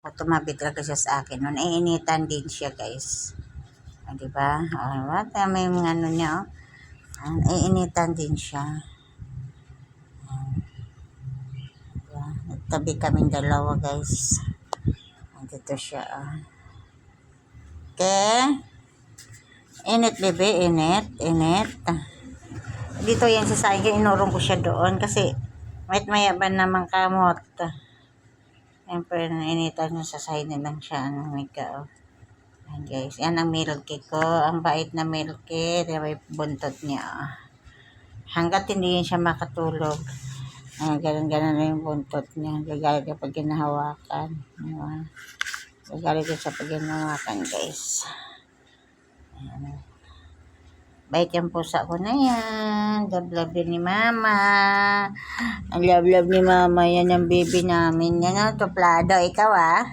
O, tumabit talaga siya sa akin. Noon, initan din siya, guys. O, diba? O, may mga ano niya, o. Iinitan din siya. Diba? Nagtabi kaming dalawa, guys. Dito siya, o. Okay? Init, bebe, init, init. Dito yan sa sayang, inurong ko siya doon kasi maya ba naman kamot. Siyempre, nainitan nyo sa side lang siya. Ano, oh. Ayan, guys. Yan ang milk cake ko. Ang bait na milk cake. May buntot niya. Oh. Hanggat hindi siya makatulog. Ayan, ganun-ganun na yung buntot niya. Gagalit kapag ginahawakan. Diba? Gagalit siya pag ginahawakan, guys. Ayan. Bait yung pusa ko na yan. Love-love ni Mama. Ang love-love ni Mama. Yan ang baby namin. Yan ang tuplado. Ikaw, ah.